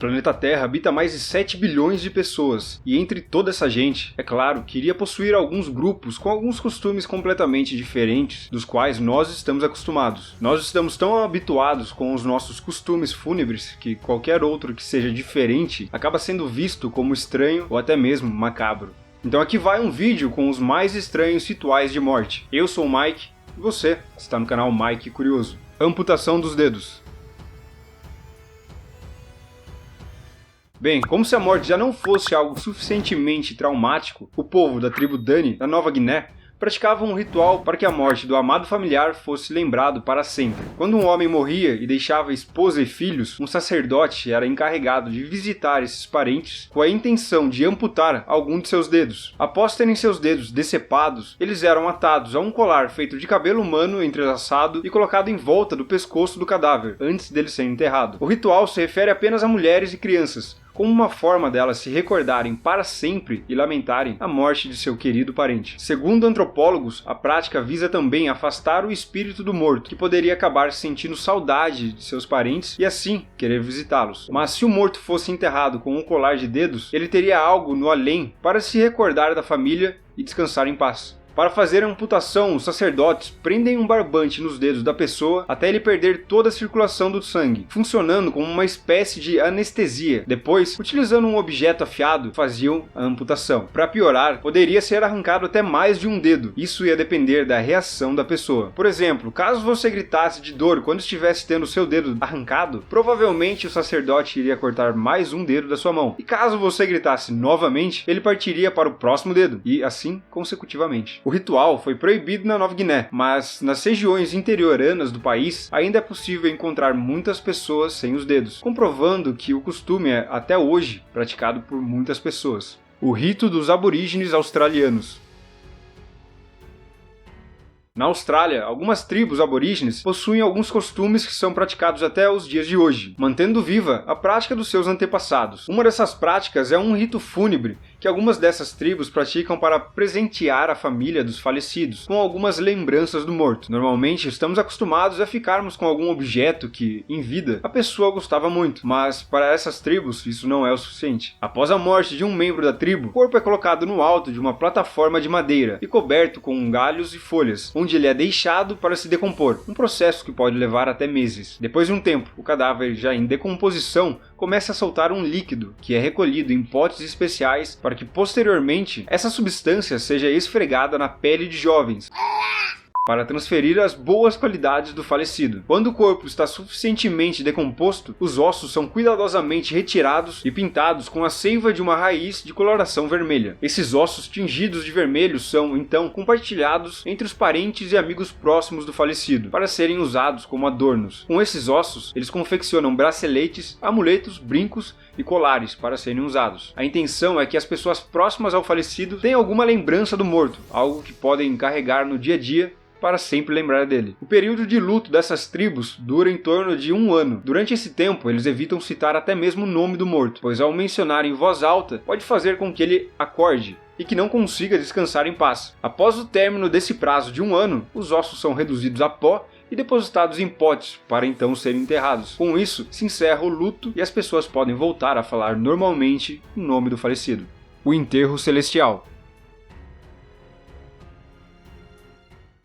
O planeta Terra habita mais de 7 bilhões de pessoas, e entre toda essa gente, é claro, que iria possuir alguns grupos com alguns costumes completamente diferentes dos quais nós estamos acostumados. Nós estamos tão habituados com os nossos costumes fúnebres que qualquer outro que seja diferente acaba sendo visto como estranho ou até mesmo macabro. Então aqui vai um vídeo com os mais estranhos rituais de morte. Eu sou o Mike, e você está no canal Mike Curioso. Amputação dos dedos. Bem, como se a morte já não fosse algo suficientemente traumático, o povo da tribo Dani, da Nova Guiné, praticava um ritual para que a morte do amado familiar fosse lembrado para sempre. Quando um homem morria e deixava esposa e filhos, um sacerdote era encarregado de visitar esses parentes com a intenção de amputar algum de seus dedos. Após terem seus dedos decepados, eles eram atados a um colar feito de cabelo humano entrelaçado e colocado em volta do pescoço do cadáver, antes dele ser enterrado. O ritual se refere apenas a mulheres e crianças, como uma forma delas se recordarem para sempre e lamentarem a morte de seu querido parente. Segundo antropólogos, a prática visa também afastar o espírito do morto, que poderia acabar sentindo saudade de seus parentes e assim querer visitá-los. Mas se o morto fosse enterrado com um colar de dedos, ele teria algo no além para se recordar da família e descansar em paz. Para fazer a amputação, os sacerdotes prendem um barbante nos dedos da pessoa até ele perder toda a circulação do sangue, funcionando como uma espécie de anestesia. Depois, utilizando um objeto afiado, faziam a amputação. Para piorar, poderia ser arrancado até mais de um dedo. Isso ia depender da reação da pessoa. Por exemplo, caso você gritasse de dor quando estivesse tendo seu dedo arrancado, provavelmente o sacerdote iria cortar mais um dedo da sua mão. E caso você gritasse novamente, ele partiria para o próximo dedo, e assim consecutivamente. O ritual foi proibido na Nova Guiné, mas nas regiões interioranas do país ainda é possível encontrar muitas pessoas sem os dedos, comprovando que o costume é até hoje praticado por muitas pessoas. O rito dos aborígenes australianos. Na Austrália, algumas tribos aborígenes possuem alguns costumes que são praticados até os dias de hoje, mantendo viva a prática dos seus antepassados. Uma dessas práticas é um rito fúnebre que algumas dessas tribos praticam para presentear a família dos falecidos com algumas lembranças do morto. Normalmente estamos acostumados a ficarmos com algum objeto que, em vida, a pessoa gostava muito, mas para essas tribos isso não é o suficiente. Após a morte de um membro da tribo, o corpo é colocado no alto de uma plataforma de madeira e coberto com galhos e folhas, onde ele é deixado para se decompor, um processo que pode levar até meses. Depois de um tempo, o cadáver já em decomposição começa a soltar um líquido que é recolhido em potes especiais para que posteriormente essa substância seja esfregada na pele de jovens para transferir as boas qualidades do falecido. Quando o corpo está suficientemente decomposto, os ossos são cuidadosamente retirados e pintados com a seiva de uma raiz de coloração vermelha. Esses ossos tingidos de vermelho são, então, compartilhados entre os parentes e amigos próximos do falecido, para serem usados como adornos. Com esses ossos, eles confeccionam braceletes, amuletos, brincos e colares para serem usados. A intenção é que as pessoas próximas ao falecido tenham alguma lembrança do morto, algo que podem carregar no dia a dia para sempre lembrar dele. O período de luto dessas tribos dura em torno de 1 ano. Durante esse tempo, eles evitam citar até mesmo o nome do morto, pois ao mencionar em voz alta, pode fazer com que ele acorde e que não consiga descansar em paz. Após o término desse prazo de 1 ano, os ossos são reduzidos a pó e depositados em potes para então serem enterrados. Com isso, se encerra o luto e as pessoas podem voltar a falar normalmente o nome do falecido. O enterro celestial.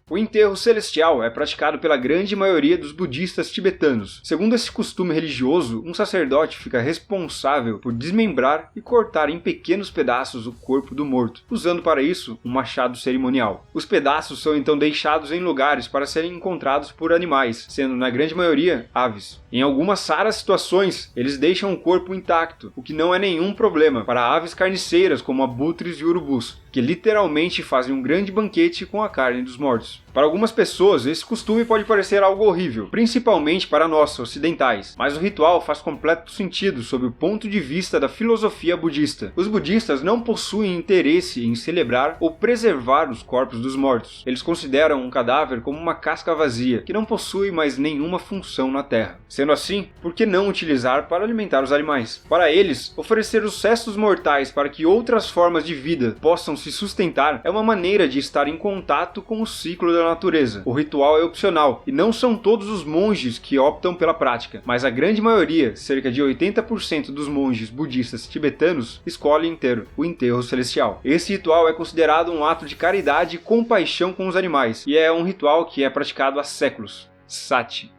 O enterro celestial é praticado pela grande maioria dos budistas tibetanos. Segundo esse costume religioso, um sacerdote fica responsável por desmembrar e cortar em pequenos pedaços o corpo do morto, usando para isso um machado cerimonial. Os pedaços são então deixados em lugares para serem encontrados por animais, sendo na grande maioria aves. Em algumas raras situações, eles deixam o corpo intacto, o que não é nenhum problema para aves carniceiras como abutres e urubus, que literalmente fazem um grande banquete com a carne dos mortos. Para algumas pessoas, esse costume pode parecer algo horrível, principalmente para nós, ocidentais, mas o ritual faz completo sentido sob o ponto de vista da filosofia budista. Os budistas não possuem interesse em celebrar ou preservar os corpos dos mortos. Eles consideram um cadáver como uma casca vazia, que não possui mais nenhuma função na Terra. Sendo assim, por que não utilizar para alimentar os animais? Para eles, oferecer os restos mortais para que outras formas de vida possam se sustentar é uma maneira de estar em contato com o ciclo da da natureza. O ritual é opcional, e não são todos os monges que optam pela prática, mas a grande maioria, cerca de 80% dos monges budistas tibetanos, escolhem ter o enterro celestial. Esse ritual é considerado um ato de caridade e compaixão com os animais, e é um ritual que é praticado há séculos. Sati.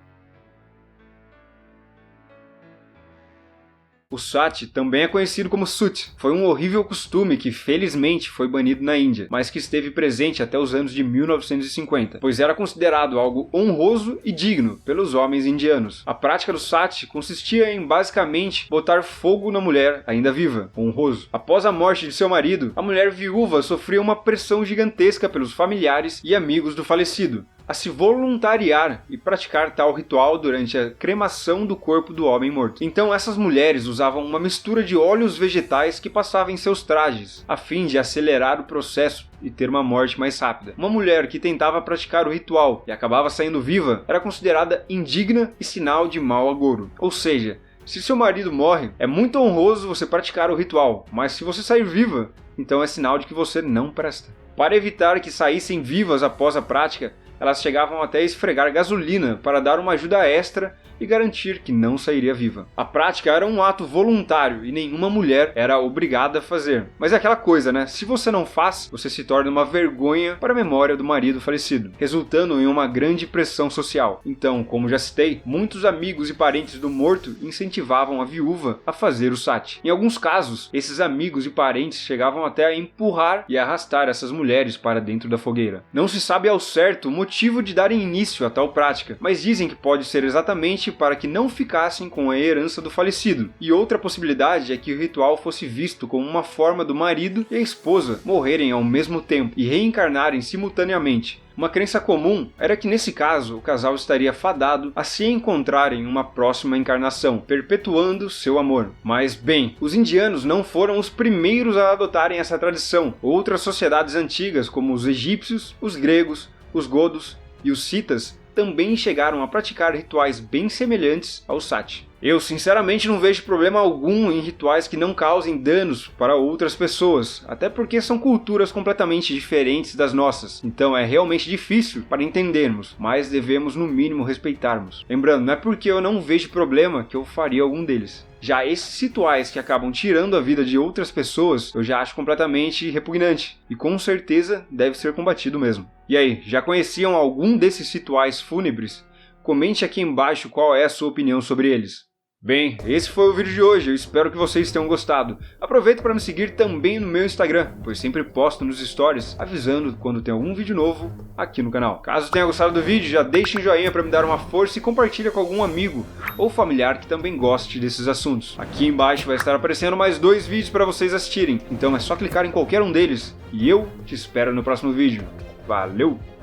O sati também é conhecido como sut. Foi um horrível costume que felizmente foi banido na Índia, mas que esteve presente até os anos de 1950, pois era considerado algo honroso e digno pelos homens indianos. A prática do sati consistia em basicamente botar fogo na mulher ainda viva, honroso. Após a morte de seu marido, a mulher viúva sofria uma pressão gigantesca pelos familiares e amigos do falecido a se voluntariar e praticar tal ritual durante a cremação do corpo do homem morto. Então essas mulheres usavam uma mistura de óleos vegetais que passavam em seus trajes, a fim de acelerar o processo e ter uma morte mais rápida. Uma mulher que tentava praticar o ritual e acabava saindo viva era considerada indigna e sinal de mau agouro. Ou seja, se seu marido morre, é muito honroso você praticar o ritual, mas se você sair viva, então é sinal de que você não presta. Para evitar que saíssem vivas após a prática, elas chegavam até a esfregar gasolina para dar uma ajuda extra e garantir que não sairia viva. A prática era um ato voluntário e nenhuma mulher era obrigada a fazer. Mas é aquela coisa, né? Se você não faz, você se torna uma vergonha para a memória do marido falecido, resultando em uma grande pressão social. Então, como já citei, muitos amigos e parentes do morto incentivavam a viúva a fazer o sati. Em alguns casos, esses amigos e parentes chegavam até a empurrar e arrastar essas mulheres para dentro da fogueira. Não se sabe ao certo o motivo de darem início a tal prática, mas dizem que pode ser exatamente para que não ficassem com a herança do falecido. E outra possibilidade é que o ritual fosse visto como uma forma do marido e a esposa morrerem ao mesmo tempo e reencarnarem simultaneamente. Uma crença comum era que nesse caso o casal estaria fadado a se encontrarem em uma próxima encarnação, perpetuando seu amor. Mas bem, os indianos não foram os primeiros a adotarem essa tradição. Outras sociedades antigas, como os egípcios, os gregos, os godos e os citas, também chegaram a praticar rituais bem semelhantes ao sati. Eu sinceramente não vejo problema algum em rituais que não causem danos para outras pessoas, até porque são culturas completamente diferentes das nossas, então é realmente difícil para entendermos, mas devemos no mínimo respeitarmos. Lembrando, não é porque eu não vejo problema que eu faria algum deles. Já esses rituais que acabam tirando a vida de outras pessoas, eu já acho completamente repugnante, e com certeza deve ser combatido mesmo. E aí, já conheciam algum desses rituais fúnebres? Comente aqui embaixo qual é a sua opinião sobre eles. Bem, esse foi o vídeo de hoje, eu espero que vocês tenham gostado. Aproveita para me seguir também no meu Instagram, pois sempre posto nos stories avisando quando tem algum vídeo novo aqui no canal. Caso tenha gostado do vídeo, já deixe um joinha para me dar uma força e compartilha com algum amigo ou familiar que também goste desses assuntos. Aqui embaixo vai estar aparecendo mais 2 vídeos para vocês assistirem, então é só clicar em qualquer um deles e eu te espero no próximo vídeo. Valeu!